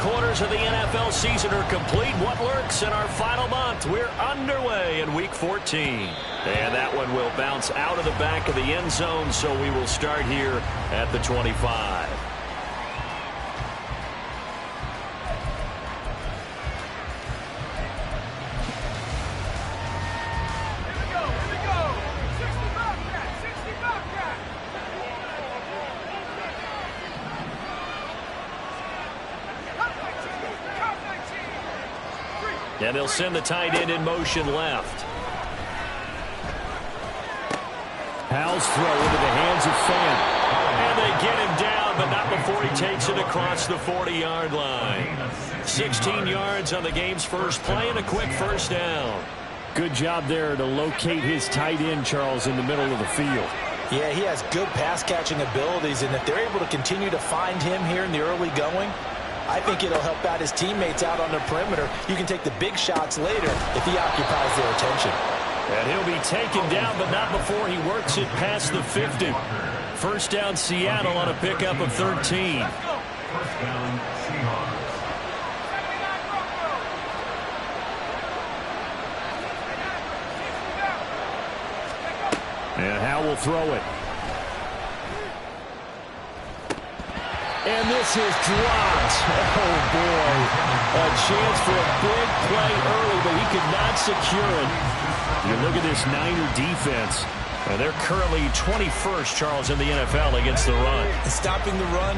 3/4 of the NFL season are complete. What lurks in our final month? We're underway in Week 14. And that one will bounce out of the back of the end zone, so we will start here at the 25. And they'll send the tight end in motion left. Howell's throw into the hands of Fan. And they get him down, but not before he takes it across the 40-yard line. 16 yards on the game's first play and a quick first down. Good job there to locate his tight end, Charles, in the middle of the field. Yeah, he has good pass-catching abilities, and if they're able to continue to find him here in the early going, I think it'll help out his teammates out on the perimeter. You can take the big shots later if he occupies their attention. And he'll be taken down, but not before he works it past the 50. First down, Seattle on a pickup of 13. And Howell will throw it. And this is dropped. Oh, boy. A chance for a big play early, but he could not secure it. You look at this Niner defense, and they're currently 21st, Charles, in the NFL against the run. And stopping the run,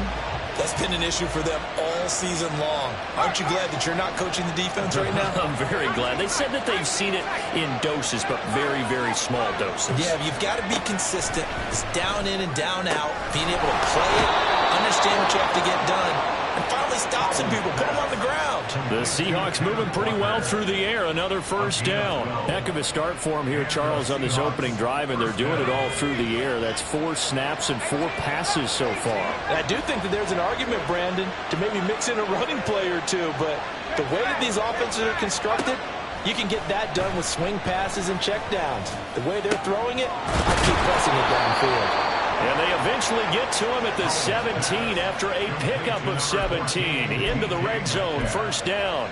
that's been an issue for them all season long. Aren't you glad that you're not coaching the defense right now? I'm very glad. They said that they've seen it in doses, but very, very small doses. Yeah, you've got to be consistent. It's down in and down out, being able to play it, understand what you have to get done, and finally stop some people, put them on the ground. The Seahawks moving pretty well through the air. Another first down. Heck of a start for him here, Charles, on this opening drive, and they're doing it all through the air. That's 4 snaps and 4 passes so far. I do think that there's an argument, Brandon, to maybe mix in a running play or two, but the way that these offenses are constructed, you can get that done with swing passes and checkdowns. The way they're throwing it, I keep pressing it downfield. And they eventually get to him at the 17 after a pickup of 17. Into the red zone, first down.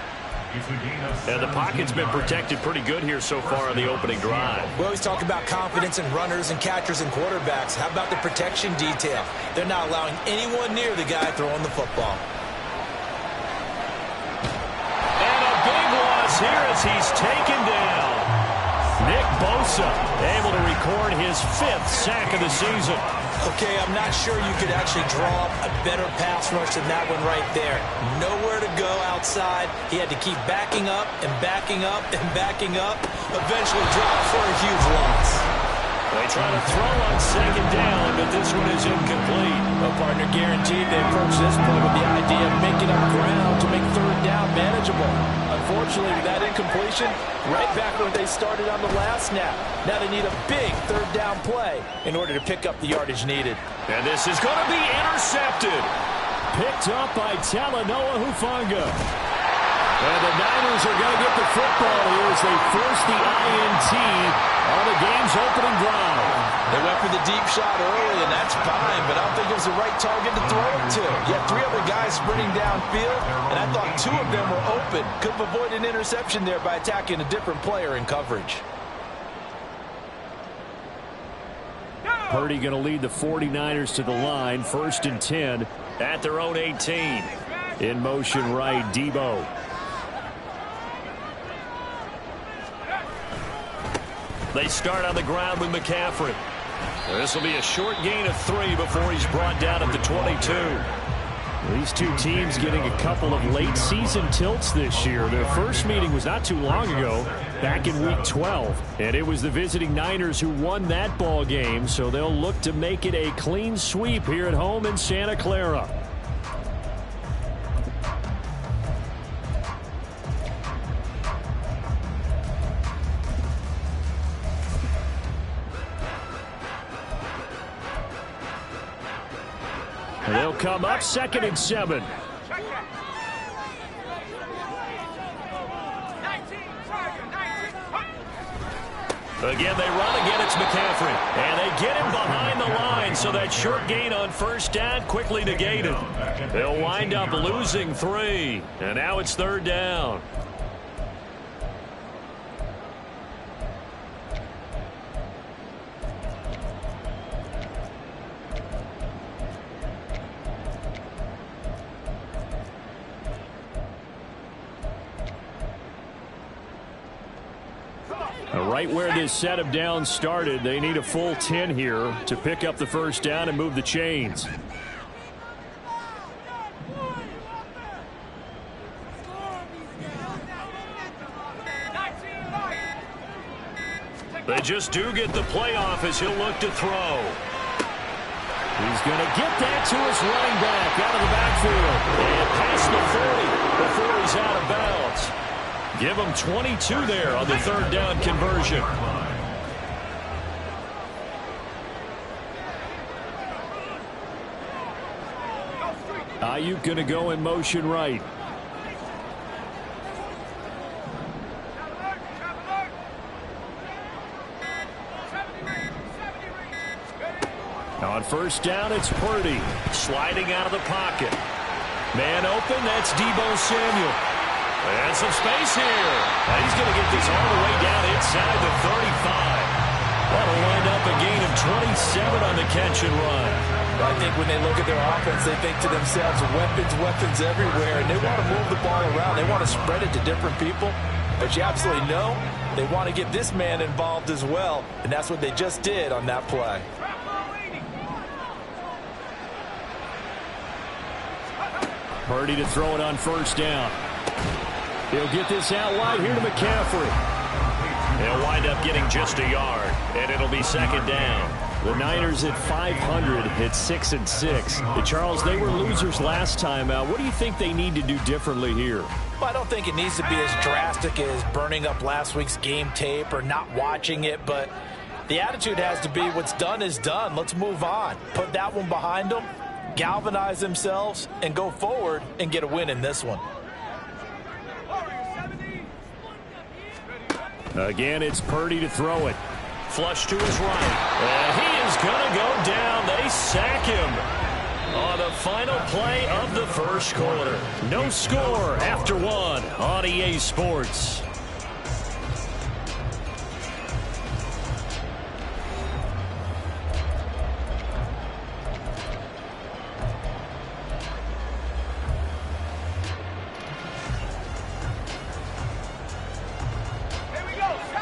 And the pocket's been protected pretty good here so far on the opening drive. We always talk about confidence in runners and catchers and quarterbacks. How about the protection detail? They're not allowing anyone near the guy throwing the football. And a big loss here as he's taken down. Nick Bosa able to record his 5th sack of the season. Okay, I'm not sure you could actually draw up a better pass rush than that one right there. Nowhere to go outside. He had to keep backing up and backing up and backing up. Eventually dropped for a huge loss. They try to throw on second down, but this one is incomplete. Well, partner, guaranteed they approach this play with the idea of making up ground to make third down manageable. Unfortunately, with that incompletion, right back where they started on the last snap. Now they need a big third down play in order to pick up the yardage needed. And this is going to be intercepted. Picked up by Talanoa Hufanga. And the Niners are going to get the football here as they force the INT on the game's opening drive. They went for the deep shot early, and that's fine, but I don't think it was the right target to throw it to. You had 3 other guys sprinting downfield, and I thought 2 of them were open. Could have avoided an interception there by attacking a different player in coverage. Purdy going to lead the 49ers to the line, 1st and 10 at their own 18. In motion right, Debo. They start on the ground with McCaffrey. This will be a short gain of 3 before he's brought down at the 22. These two teams getting a couple of late season tilts this year. Their first meeting was not too long ago, back in week 12. And it was the visiting Niners who won that ball game, so they'll look to make it a clean sweep here at home in Santa Clara. And they'll come up 2nd and 7. Again, they run. Again, it's McCaffrey. And they get him behind the line, so that short gain on first down quickly negated. They'll wind up losing 3. And now it's third down. Right where this set of downs started, they need a full 10 here to pick up the first down and move the chains. They just do get the playoff as he'll look to throw. He's going to get that to his running back out of the backfield. And past the 40 before he's out of bounds. Give him 22 there on the third down conversion. Ayuk going to go in motion right. On first down, it's Purdy. Sliding out of the pocket. Man open, that's Deebo Samuel. And some space here. And he's going to get this all the way down inside the 35. That'll wind up a gain of 27 on the catch and run. I think when they look at their offense, they think to themselves, weapons everywhere. And they want to move the ball around. They want to spread it to different people. But you absolutely know they want to get this man involved as well. And that's what they just did on that play. Purdy to throw it on first down. He'll get this out wide here to McCaffrey. They'll wind up getting just a yard, and it'll be second down. The Niners at 500 hit 6-6. Charles, they were losers last time out. What do you think they need to do differently here? Well, I don't think it needs to be as drastic as burning up last week's game tape or not watching it, but the attitude has to be what's done is done. Let's move on. Put that one behind them, galvanize themselves, and go forward and get a win in this one. Again, it's Purdy to throw it. Flush to his right. And he is going to go down. They sack him on the final play of the first quarter. No score after one on EA Sports.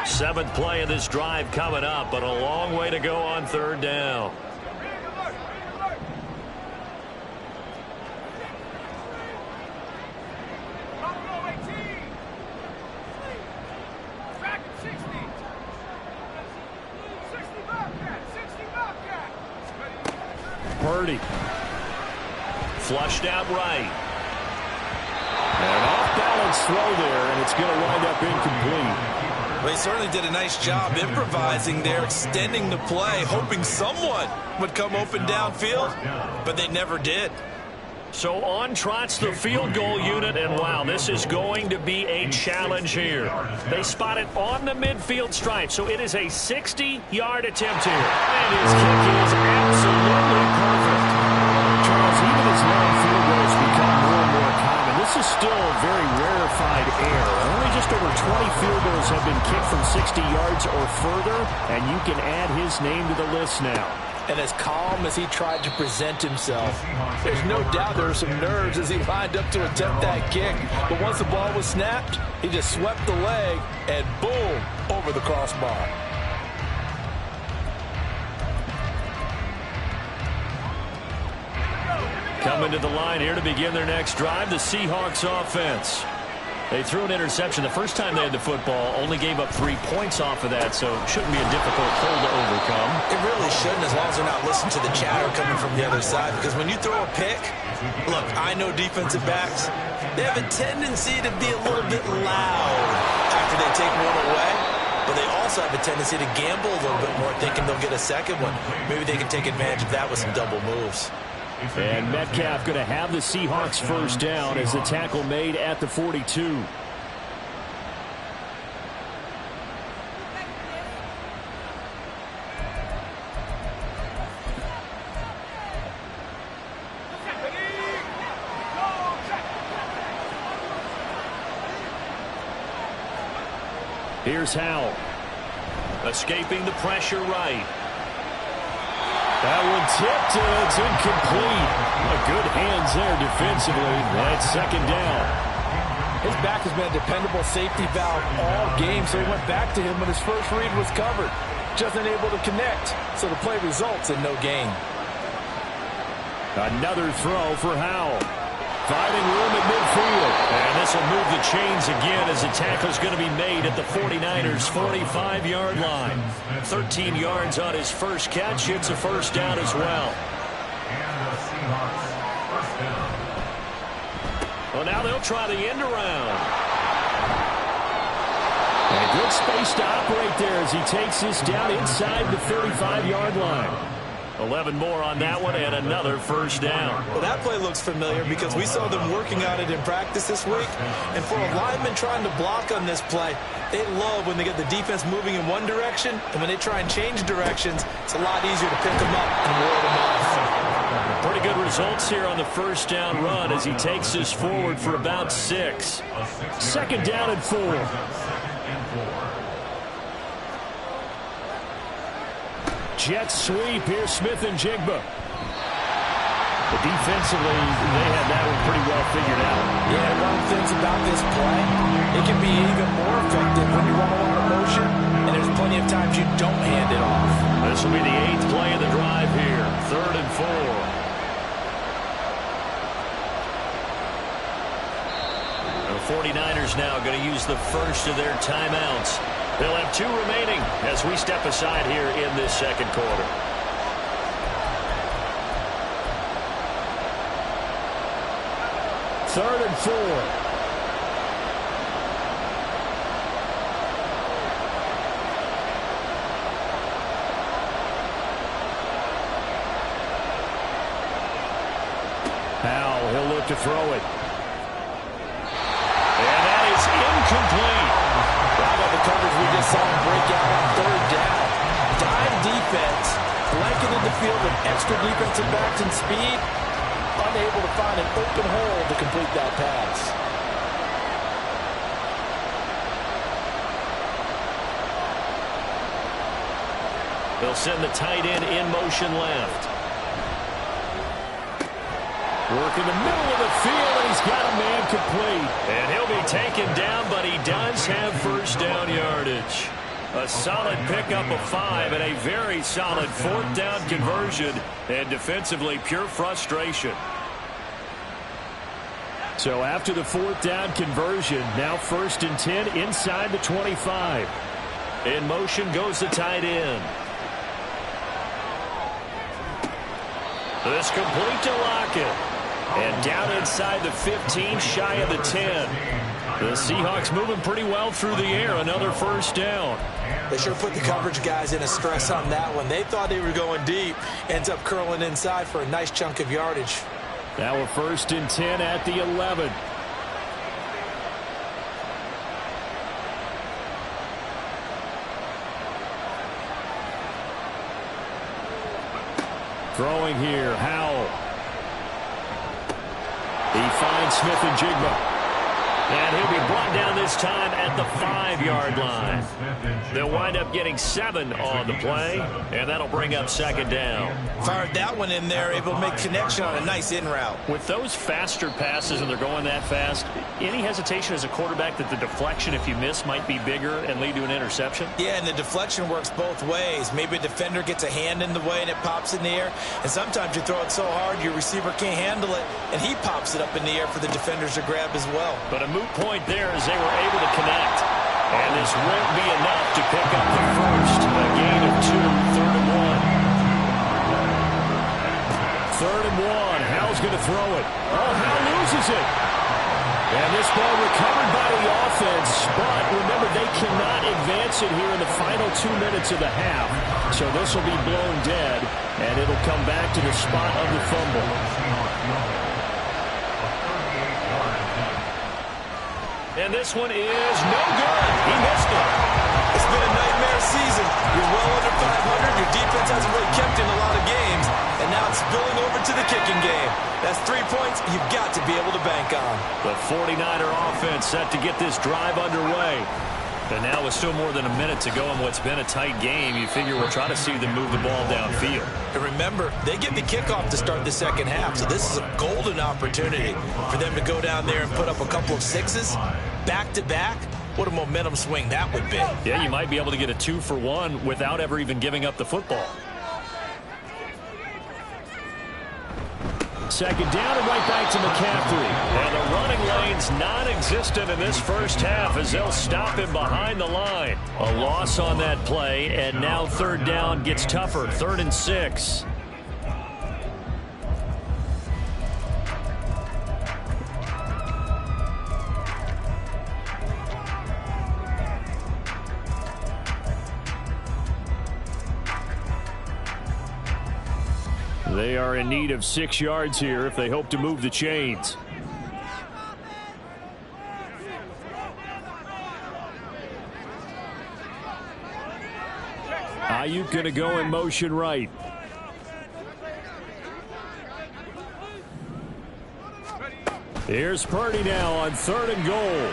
Seventh play of this drive coming up, but a long way to go on third down. Purdy. Flushed out right. An off-balance throw there, and it's going to wind up incomplete. Well, he certainly did a nice job improvising there, extending the play, hoping someone would come open downfield, but they never did. So on trots the field goal unit, and wow, this is going to be a challenge here. They spot it on the midfield stripe, so it is a 60-yard attempt here. And his kick is absolutely perfect. Charles, even as long field goals become more and more common, this is still a very rarefied air. Only just over 20 field goals have been kicked from 60 yards or further, and you can add his name to the list now. And as calm as he tried to present himself, there's no doubt there were some nerves as he lined up to attempt that kick. But once the ball was snapped, he just swept the leg and boom, over the crossbar. Coming to the line here to begin their next drive, the Seahawks offense. They threw an interception the first time they had the football, only gave up 3 points off of that, so shouldn't be a difficult hole to overcome. It really shouldn't, as long as they're not listening to the chatter coming from the other side, because when you throw a pick, look, I know defensive backs, they have a tendency to be a little bit loud after they take one away, but they also have a tendency to gamble a little bit more, thinking they'll get a second one. Maybe they can take advantage of that with some double moves. And Metcalf going to have the Seahawks first down as the tackle made at the 42. Here's Howell. Escaping the pressure right. That one tipped, and it's incomplete. A good hands there defensively. That's second down. His back has been a dependable safety valve all game, so he went back to him when his first read was covered. Just unable to connect, so the play results in no gain. Another throw for Howell. Finding room at midfield. And this will move the chains again as the tackle's going to be made at the 49ers' 45-yard line. 13 yards on his first catch. It's a first down as well. Well, now they'll try the end around. And a good space to operate there as he takes this down inside the 35-yard line. 11 more on that one and another first down. Well, that play looks familiar because we saw them working on it in practice this week. And for a lineman trying to block on this play, they love when they get the defense moving in one direction. And when they try and change directions, it's a lot easier to pick them up and ward them off. Pretty good results here on the first down run as he takes this forward for about 6. Second down and 4. Jet sweep here, Smith-Njigba. But defensively, they had that one pretty well figured out. Yeah, one of the things about this play, it can be even more effective when you run a lot of motion, and there's plenty of times you don't hand it off. This will be the 8th play of the drive here. 3rd and 4. The 49ers now going to use the first of their timeouts. They'll have 2 remaining as we step aside here in this second quarter. Third and 4. Howell, he'll look to throw it. And that is incomplete. How about the coverage we just saw him break out on 3rd down? Dime defense, blanketed the field with extra defensive backs and speed, unable to find an open hole to complete that pass. They'll send the tight end in motion left. Work in the middle of the field, and he's got a man complete. And he'll be taken down, but he does have first down yardage. A solid pickup of 5 and a very solid 4th down conversion. And defensively, pure frustration. So after the 4th down conversion, now 1st and 10 inside the 25. In motion goes the tight end. This complete to Lockett. And down inside the 15, shy of the 10. The Seahawks moving pretty well through the air. Another first down. They sure put the coverage guys in a stress on that one. They thought they were going deep. Ends up curling inside for a nice chunk of yardage. Now we're 1st and 10 at the 11. Throwing here, Howell. He finds Smith-Njigba. And he'll be brought down this time at the 5-yard line. They'll wind up getting 7 on the play, and that'll bring up second down. Fired that one in there, able to make connection on a nice in route. With those faster passes and they're going that fast, any hesitation as a quarterback that the deflection, if you miss, might be bigger and lead to an interception? Yeah, and the deflection works both ways. Maybe a defender gets a hand in the way and it pops in the air. And sometimes you throw it so hard your receiver can't handle it, and he pops it up in the air for the defenders to grab as well. But a moot point there as they were able to connect. And this won't be enough to pick up the first. A gain of 2, 3rd and 1. 3rd and 1. Howell's going to throw it. Oh, Howell loses it. And this ball recovered by the offense. But remember, they cannot advance it here in the final 2 minutes of the half. So this will be blown dead, and it'll come back to the spot of the fumble. And this one is no good. He missed it. It's been a nightmare season. You're well under 500. Your defense hasn't really kept in a lot of games. And now it's spilling over to the kicking game. That's 3 points you've got to be able to bank on. The 49er offense set to get this drive underway. And now with still more than a minute to go in what's been a tight game, you figure we'll try to see them move the ball downfield. And remember, they get the kickoff to start the second half, so this is a golden opportunity for them to go down there and put up a couple of sixes back-to-back. What a momentum swing that would be. Yeah, you might be able to get a 2-for-1 without ever even giving up the football. Second down and right back to McCaffrey. And the running lane's non-existent in this first half as they'll stop him behind the line. A loss on that play, and now third down gets tougher. 3rd and 6. They are in need of 6 yards here if they hope to move the chains. Ayuk going to go in motion right. Here's Purdy now on 3rd and goal.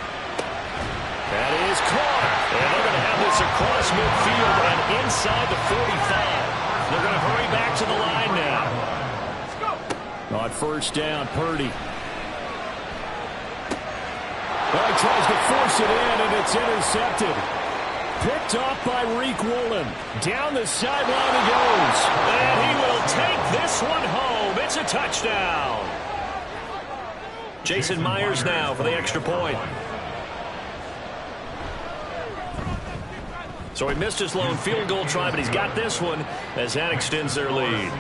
That is caught. And they're going to have this across midfield and inside the 45. They're going to hurry back to the line now. On first down, Purdy. Well, he tries to force it in, and it's intercepted. Picked off by Reek Woolen. Down the sideline he goes. And he will take this one home. It's a touchdown. Jason Myers now for the extra point. So he missed his lone field goal try, but he's got this one as that extends their lead.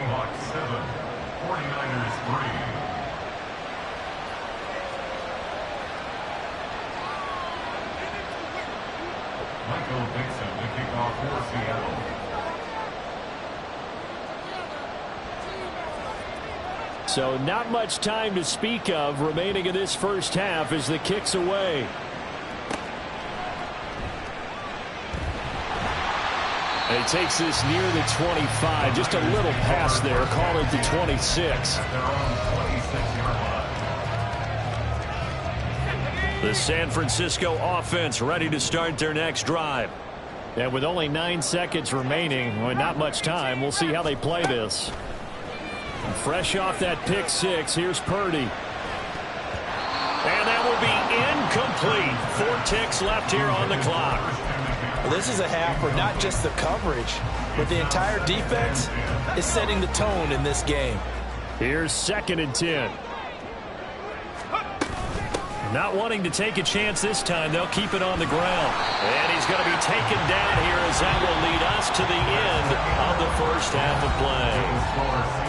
So not much time to speak of remaining in this first half as the kick's away. And he takes this near the 25. Just a little pass there. Call it the 26. The San Francisco offense ready to start their next drive. And with only 9 seconds remaining, well, not much time, we'll see how they play this. And fresh off that pick 6, here's Purdy. And that will be incomplete. 4 ticks left here on the clock. Well, this is a half where not just the coverage, but the entire defense is setting the tone in this game. Here's 2nd and 10. Not wanting to take a chance this time, they'll keep it on the ground. And he's going to be taken down here as that will lead us to the end of the first half of play.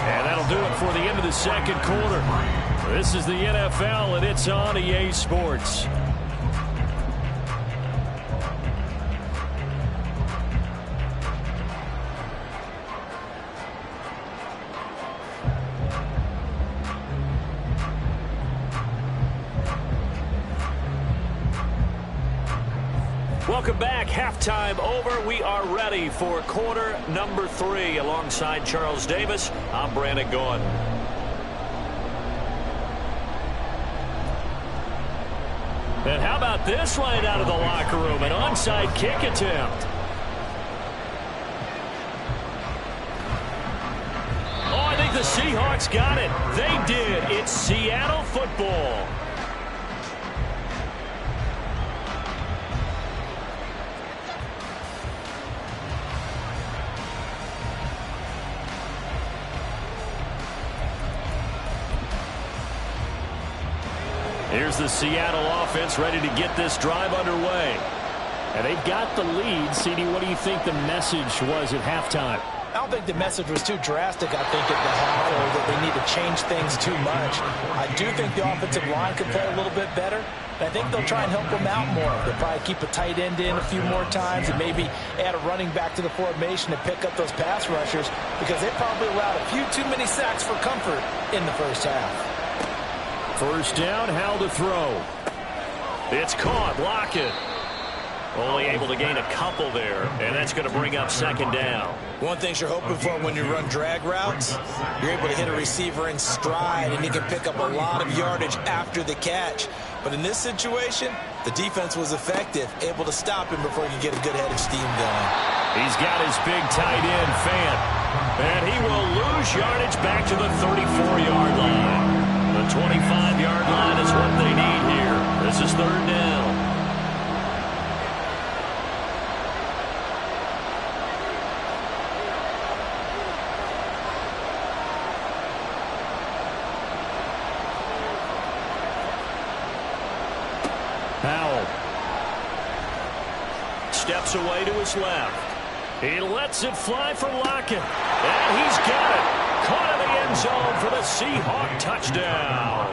And that'll do it for the end of the second quarter. This is the NFL, and it's on EA Sports. Welcome back. Halftime over. We are ready for quarter number 3. Alongside Charles Davis, I'm Brandon Gaughan. And how about this right out of the locker room? An onside kick attempt. Oh, I think the Seahawks got it. They did. It's Seattle football. Here's the Seattle offense ready to get this drive underway. And they've got the lead. CD, what do you think the message was at halftime? I don't think the message was too drastic, I think, at the half, or that they need to change things too much. I do think the offensive line could play a little bit better. I think they'll try and help them out more. They'll probably keep a tight end in a few more times and maybe add a running back to the formation to pick up those pass rushers, because they probably allowed a few too many sacks for comfort in the first half. First down, Howell to throw. It's caught. Lockett. Only able to gain a couple there, and that's going to bring up 2nd down. One thing you're hoping for when you run drag routes, you're able to hit a receiver in stride, and he can pick up a lot of yardage after the catch. But in this situation, The defense was effective, able to stop him before he could get a good head of steam going. He's got his big tight end, Fant. And he will lose yardage back to the 34-yard line. The 25-yard line is what they need here. This is third down. Steps away to his left. He lets it fly for Lockett. And he's got it. Caught in the end zone for the Seahawk touchdown.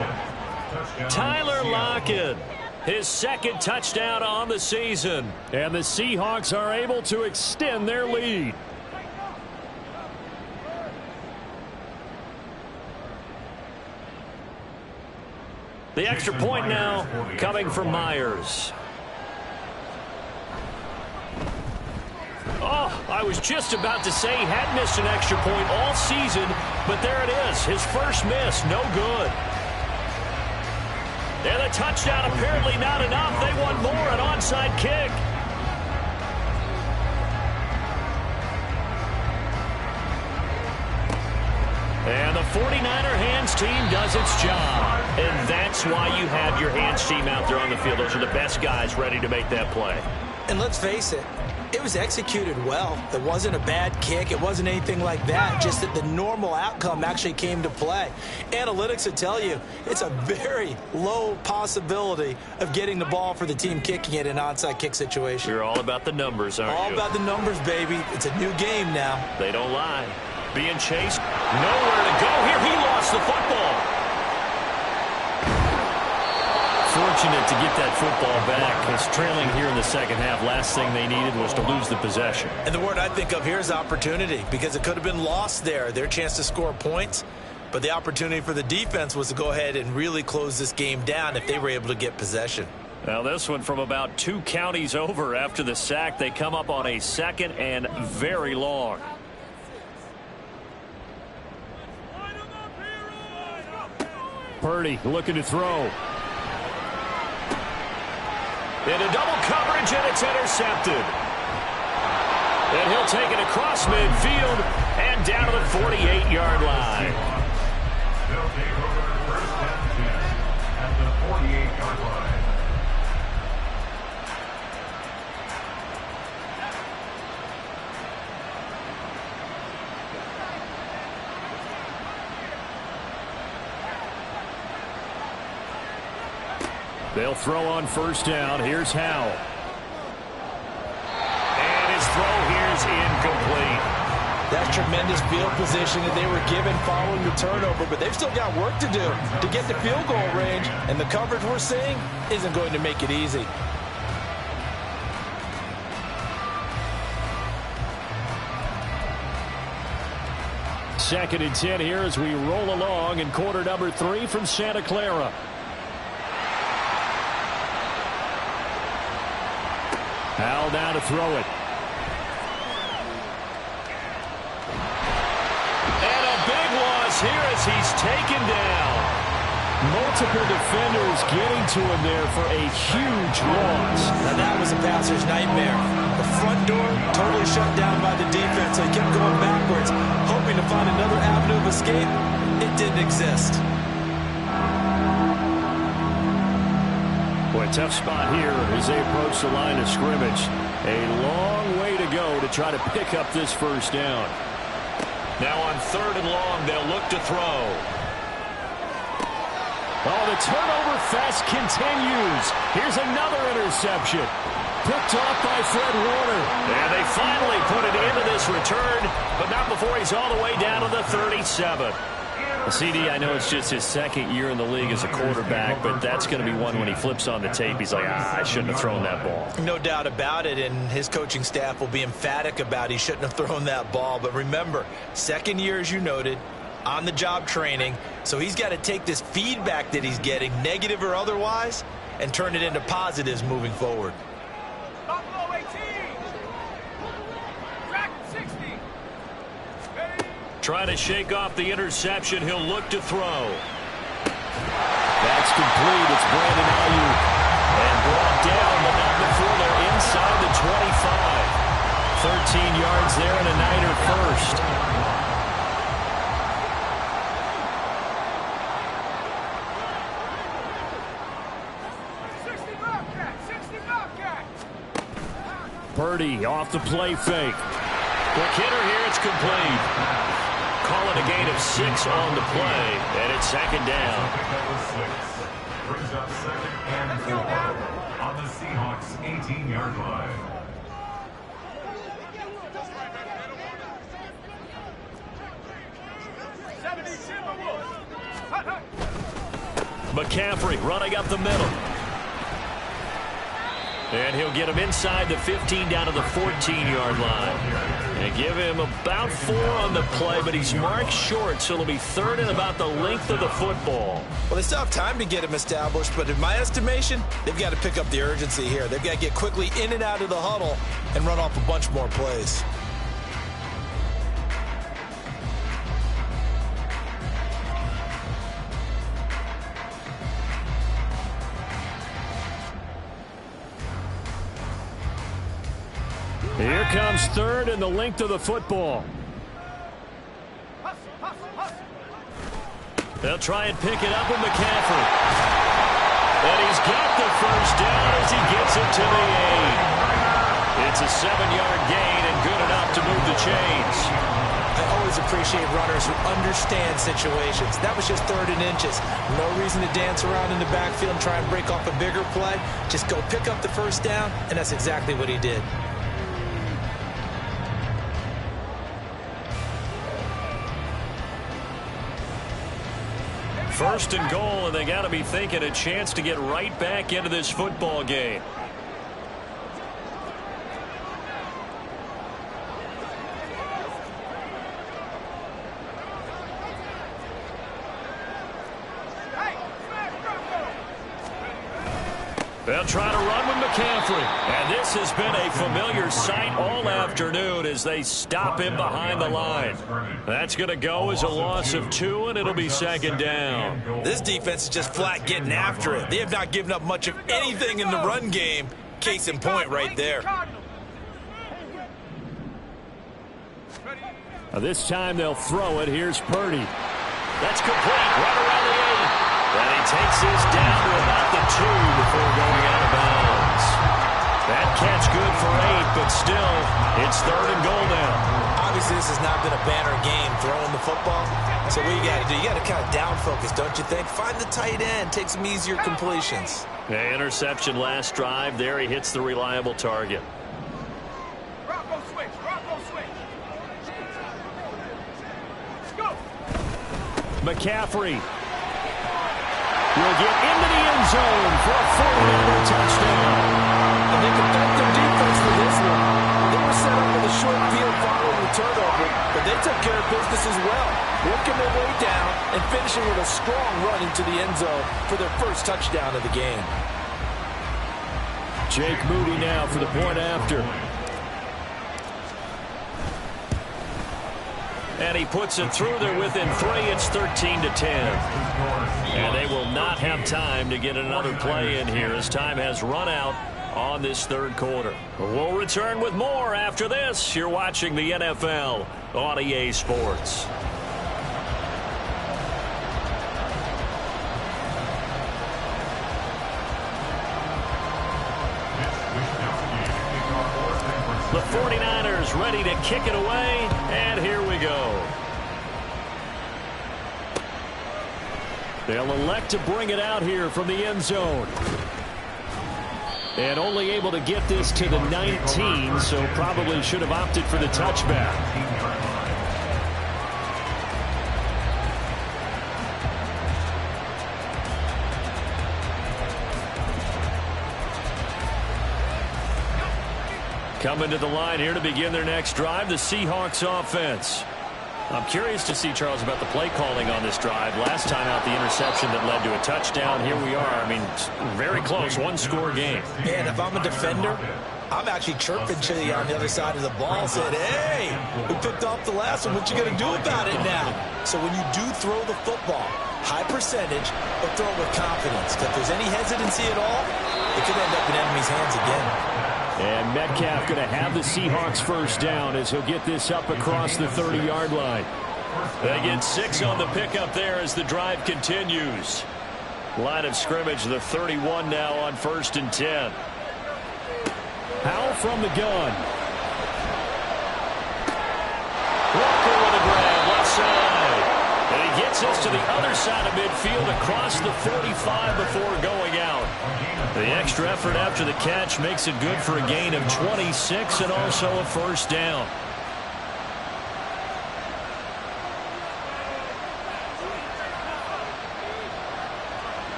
Tyler Lockett, his second touchdown on the season. And the Seahawks are able to extend their lead. The extra point now coming from Myers. Oh, I was just about to say he had missed an extra point all season, but there it is. His first miss, no good. And the touchdown apparently not enough. They want more, an onside kick. And the 49er hands team does its job. And that's why you have your hands team out there on the field. Those are the best guys ready to make that play. And let's face it, it was executed well. It wasn't a bad kick. It wasn't anything like that. Just that the normal outcome actually came to play. Analytics would tell you it's a very low possibility of getting the ball for the team kicking it in an onside kick situation. You're all about the numbers, aren't you? All about the numbers, baby. It's a new game now. They don't lie. Being chased. Nowhere to go here. He lost the football. Fortunate to get that football back. It's trailing here in the second half. Last thing they needed was to lose the possession. And the word I think of here is opportunity, because it could have been lost there. Their chance to score points. But the opportunity for the defense was to go ahead and really close this game down if they were able to get possession. Now this one from about 2 counties over after the sack. They come up on a second and very long. Purdy looking to throw. Into double coverage, and it's intercepted. And he'll take it across midfield and down to the 48-yard line. They'll take over first down 10 at the 48-yard line. They'll throw on first down. Here's Howell. And his throw here is incomplete. That's tremendous field position that they were given following the turnover, but they've still got work to do to get the field goal range, and the coverage we're seeing isn't going to make it easy. Second and 10 here as we roll along in quarter number 3 from Santa Clara. Howell down to throw it. And a big loss here as he's taken down. Multiple defenders getting to him there for a huge loss. Now that was a passer's nightmare. The front door totally shut down by the defense. So he kept going backwards, hoping to find another avenue of escape. It didn't exist. Boy, tough spot here as they approach the line of scrimmage. A long way to go to try to pick up this first down. Now on third and long, they'll look to throw. Oh, the turnover fest continues. Here's another interception. Picked off by Fred Warner. And they finally put it into this return, but not before he's all the way down to the 37. CD, I know it's just his second year in the league as a quarterback, but that's going to be one when he flips on the tape. He's like, I shouldn't have thrown that ball. No doubt about it, and his coaching staff will be emphatic about he shouldn't have thrown that ball. But remember, second year, as you noted, on-the-job training, so he's got to take this feedback that he's getting, negative or otherwise, and turn it into positives moving forward. Trying to shake off the interception. He'll look to throw. That's complete. It's Brandon Ayuk. And brought down, but not before they're inside the 25. 13 yards there and a Niner first. Purdy off the play fake. Quick hitter here, it's complete. Call it a gain of 6 on the play, and it's second down. Brings up second and 4 on the Seahawks 18-yard line. McCaffrey running up the middle. And he'll get him inside the 15 down to the 14-yard line. And give him about 4 on the play, but he's marked short, so it'll be third and about the length of the football. Well, they still have time to get him established, but in my estimation, they've got to pick up the urgency here. They've got to get quickly in and out of the huddle and run off a bunch more plays. Here comes third and the length of the football. They'll try and pick it up with McCaffrey. And he's got the first down as he gets it to the 8. It's a 7-yard gain and good enough to move the chains. I always appreciate runners who understand situations. That was just third and inches. No reason to dance around in the backfield and try and break off a bigger play. Just go pick up the first down, and that's exactly what he did. First and goal, and they got to be thinking a chance to get right back into this football game. They'll try to run with McCaffrey. And this has been a familiar sight all afternoon as they stop him behind the line. That's going to go as a loss of 2, and it'll be second down. This defense is just flat getting after it. They have not given up much of anything in the run game. Case in point right there. This time they'll throw it. Here's Purdy. That's complete. Right around the 8. And he takes this down to about the 2 before going out of bounds. That catch good for 8, but still, it's third and goal now. Obviously, this has not been a banner game throwing the football. So what you got to do, you got to kind of down focus, don't you think? Find the tight end, take some easier completions. Yeah, interception last drive. There he hits the reliable target. Rocco switch, Rocco switch. Go. McCaffrey will get into the end zone for a 4-yarder touchdown. And they can thank their defense for this one. They were set up with a short field following the turnover, but they took care of business as well, working their way down and finishing with a strong run into the end zone for their first touchdown of the game. Jake Moody now for the point after. And he puts it through there within 3. It's 13-10. And they will not have time to get another play in here as time has run out on this third quarter. We'll return with more after this. You're watching the NFL on EA Sports. The 49ers ready to kick it away, and here we go. They'll elect to bring it out here from the end zone. And only able to get this to the 19, so probably should have opted for the touchback. Coming to the line here to begin their next drive, the Seahawks offense. I'm curious to see, Charles, about the play calling on this drive. Last time out, the interception that led to a touchdown. Here we are. I mean, very close, one-score game. And if I'm a defender, I'm actually chirping to you on the other side of the ball, saying, hey, we picked off the last one. What you going to do about it now? So when you do throw the football, high percentage, but throw it with confidence. If there's any hesitancy at all, it could end up in enemy's hands again. And Metcalf going to have the Seahawks first down as he'll get this up across the 30-yard line. They get 6 on the pickup there as the drive continues. Line of scrimmage, the 31 now on 1st and 10. Howell from the gun. Walker with a grab, left side. And he gets us to the other side of midfield across the 45 before going out. The extra effort after the catch makes it good for a gain of 26 and also a first down.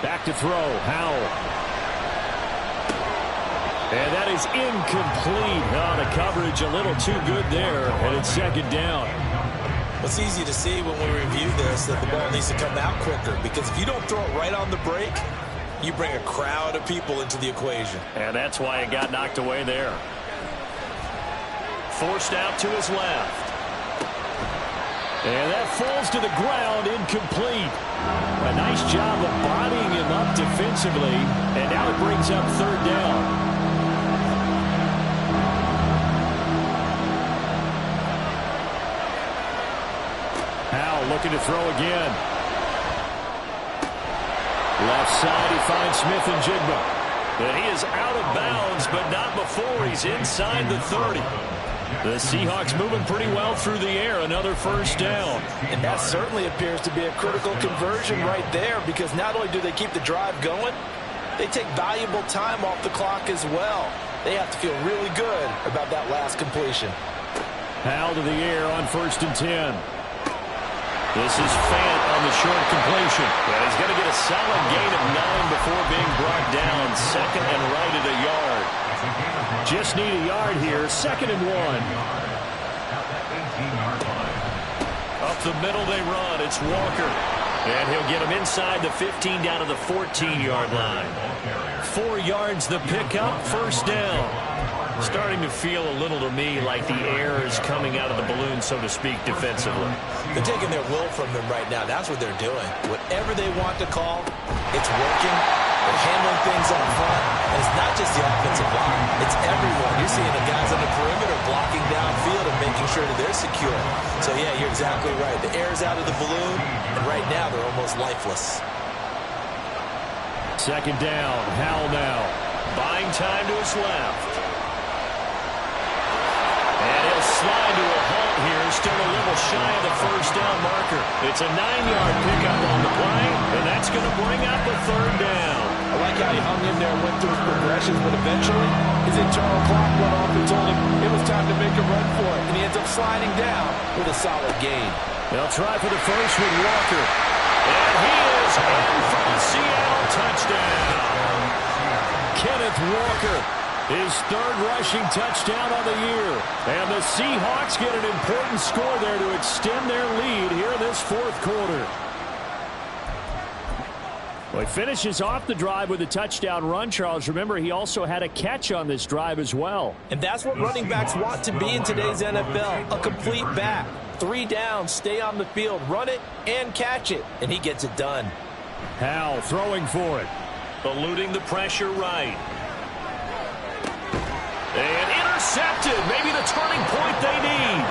Back to throw, Howell. And that is incomplete. The coverage a little too good there, and it's 2nd down. It's easy to see when we review this that the ball needs to come out quicker, because if you don't throw it right on the break, you bring a crowd of people into the equation. And that's why it got knocked away there. Forced out to his left. And that falls to the ground, incomplete. A nice job of bodying him up defensively, and now it brings up 3rd down. Howell looking to throw again. Left side, he finds Smith and Jigba. And he is out of bounds, but not before he's inside the 30. The Seahawks moving pretty well through the air. Another first down. And that certainly appears to be a critical conversion right there, because not only do they keep the drive going, they take valuable time off the clock as well. They have to feel really good about that last completion. Howell to the air on 1st and 10. This is Fant on the short completion. And he's going to get a solid gain of 9 before being brought down. 2nd and right at a yard. Just need a yard here. 2nd and 1. Up the middle they run. It's Walker. And he'll get him inside the 15 down to the 14-yard line. 4 yards the pickup. First down. Starting to feel a little to me like the air is coming out of the balloon, so to speak, defensively. They're taking their will from them right now. That's what they're doing. Whatever they want to call, it's working. They're handling things up front. And it's not just the offensive line. It's everyone. You're seeing the guys on the perimeter blocking downfield and making sure that they're secure. So, yeah, you're exactly right. The air is out of the balloon, and right now they're almost lifeless. 2nd down. Howell now. Buying time to his left. Slide to a halt here, still a little shy of the first down marker. It's a 9-yard pickup on the play, and that's going to bring up a 3rd down. I like how he hung in there and went through his progressions, but eventually his internal clock went off and told him it was time to make a run for it, and he ends up sliding down with a solid gain. They'll try for the first with Walker. And he is in for the Seattle touchdown. Kenneth Walker. His 3rd rushing touchdown on the year. And the Seahawks get an important score there to extend their lead here in this 4th quarter. Well, he finishes off the drive with a touchdown run, Charles. Remember, he also had a catch on this drive as well. And that's what running backs want to be in today's NFL, a complete back. 3 downs, stay on the field, run it, and catch it. And he gets it done. Howell throwing for it. Eluding the pressure right. And intercepted. Maybe the turning point they need.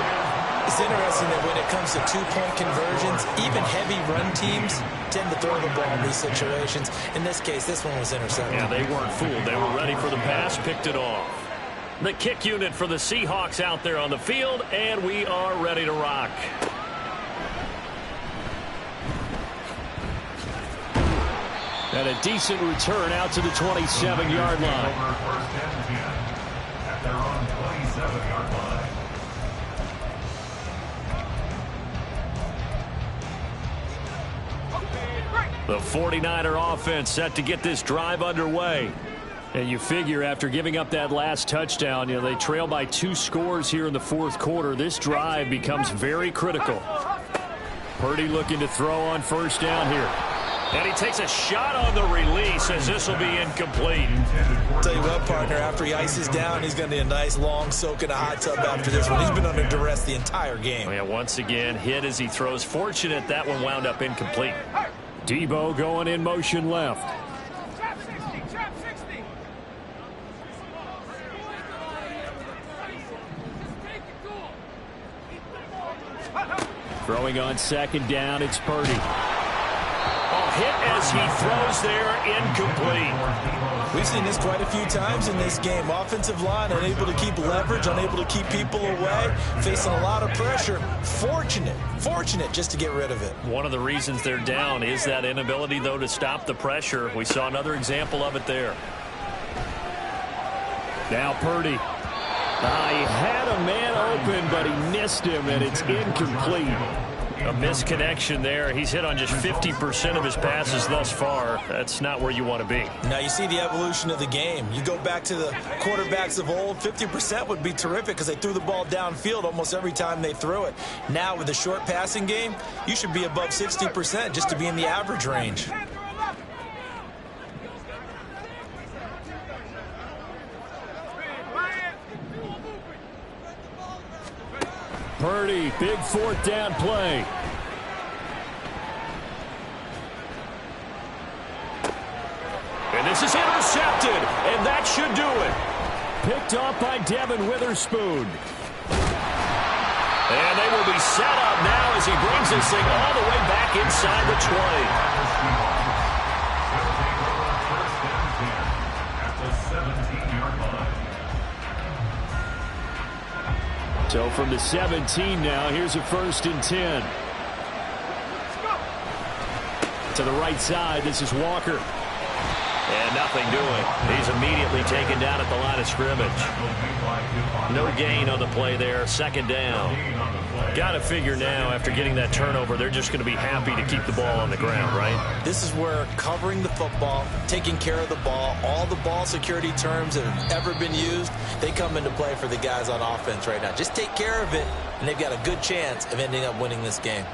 It's interesting that when it comes to 2-point conversions, even heavy run teams tend to throw the ball in these situations. In this case, this one was intercepted. Yeah, they weren't fooled. They were ready for the pass, picked it off. The kick unit for the Seahawks out there on the field, and we are ready to rock. And a decent return out to the 27-yard line. Their own 27-yard line. The 49er offense set to get this drive underway. And you figure after giving up that last touchdown, they trail by 2 scores here in the 4th quarter. This drive becomes very critical. Purdy looking to throw on first down here. And he takes a shot on the release as this will be incomplete. Tell you what, partner, after he ices down, he's going to need a nice long soak in a hot tub after this one. He's been under duress the entire game. Yeah, once again, hit as he throws. Fortunate that one wound up incomplete. Debo going in motion left. Trap 60, trap 60. Throwing on second down, it's Purdy. Hit as he throws there, incomplete. We've seen this quite a few times in this game. Offensive line unable to keep leverage, unable to keep people away, facing a lot of pressure. Fortunate just to get rid of it. One of the reasons they're down is that inability, though, to stop the pressure. We saw another example of it there. Now Purdy. He had a man open, but he missed him, and it's incomplete. A misconnection there. He's hit on just 50% of his passes thus far. That's not where you want to be. Now you see the evolution of the game. You go back to the quarterbacks of old, 50% would be terrific because they threw the ball downfield almost every time they threw it. Now with the short passing game, you should be above 60% just to be in the average range. Purdy, big fourth down play. And this is intercepted, and that should do it. Picked off by Devin Witherspoon. And they will be set up now as he brings this thing all the way back inside the 20. So from the 17 now, here's a 1st and 10. To the right side, this is Walker. And nothing doing. He's immediately taken down at the line of scrimmage. No gain on the play there. 2nd down. Got to figure now, after getting that turnover, they're just going to be happy to keep the ball on the ground, right? This is where covering the football, taking care of the ball, all the ball security terms that have ever been used, they come into play for the guys on offense right now. Just take care of it, and they've got a good chance of ending up winning this game.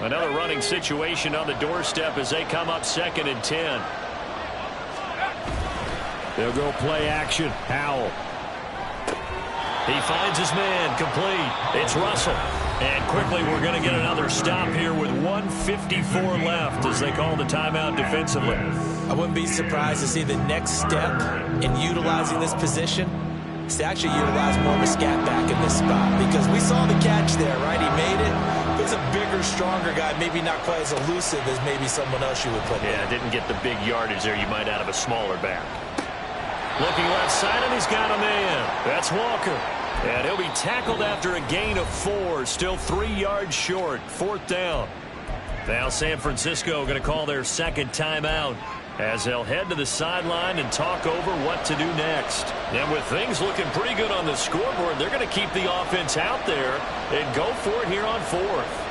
Another running situation on the doorstep as they come up 2nd and 10. They'll go play action. Howell. He finds his man, complete. It's Russell. And quickly we're going to get another stop here with 1:54 left as they call the timeout defensively. I wouldn't be surprised to see the next step in utilizing this position is to actually utilize more of a scat back in this spot, because we saw the catch there, right? He made it. He's a bigger, stronger guy, maybe not quite as elusive as maybe someone else you would put in. Yeah, didn't get the big yardage there you might out of a smaller back. Looking left side, and he's got a man. That's Walker. And he'll be tackled after a gain of 4, still 3 yards short. 4th down. Now San Francisco going to call their 2nd timeout as they'll head to the sideline and talk over what to do next. And with things looking pretty good on the scoreboard, they're going to keep the offense out there and go for it here on 4th.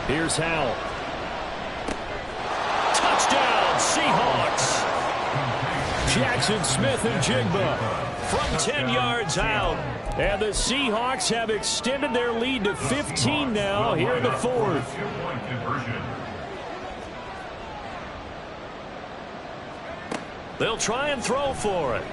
Here's Howell. Touchdown, Seahawks. Jackson Smith and Jigba from 10 yards out. And the Seahawks have extended their lead to 15 now here in the 4th. They'll try and throw for it.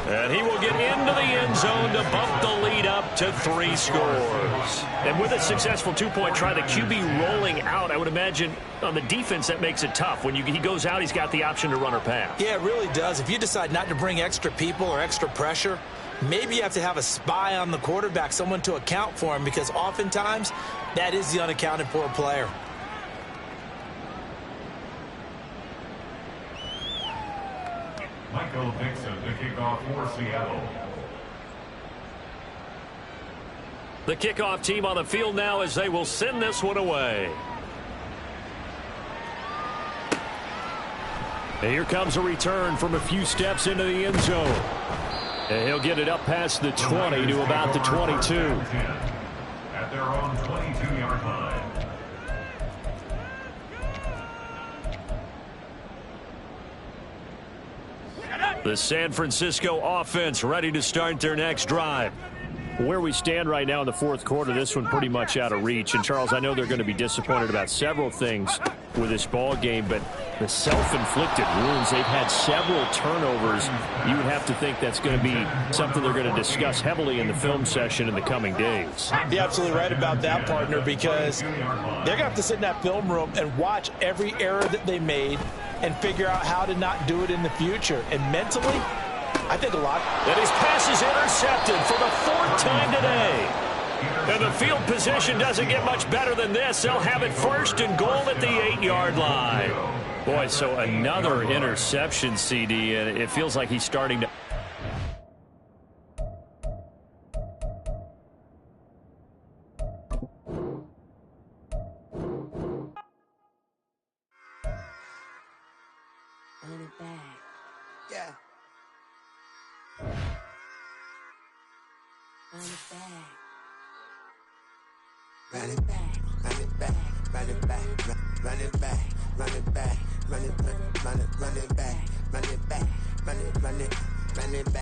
And he will get into the end zone to bump the lead up to 3 scores. And with a successful 2-point try, the QB rolling out, I would imagine on the defense that makes it tough. When he goes out, he's got the option to run or pass. Yeah, it really does. If you decide not to bring extra people or extra pressure, maybe you have to have a spy on the quarterback, someone to account for him, because oftentimes that is the unaccounted for player. Michael Dixon to kick off for Seattle. The kickoff team on the field now as they will send this one away. And here comes a return from a few steps into the end zone. And he'll get it up past the 20 to about the 22. At their own 22-yard line. The San Francisco offense ready to start their next drive. Where we stand right now in the 4th quarter, this one pretty much out of reach. And, Charles, I know they're going to be disappointed about several things. with this ball game, but the self-inflicted wounds, they've had several turnovers. You would have to think that's going to be something they're going to discuss heavily in the film session in the coming days. You're absolutely right about that, partner, because they're going to have to sit in that film room and watch every error that they made and figure out how to not do it in the future. And mentally, I think a lot. And his pass is intercepted for the 4th time today. And the field position doesn't get much better than this. They'll have it 1st and goal at the 8-yard line. Boy, so another interception, CD, and it feels like he's starting to... Run it back. Yeah. Run it back. Run it back, run it back, run it back, run it back, run it back, run it back, run it back, run it back, run it back.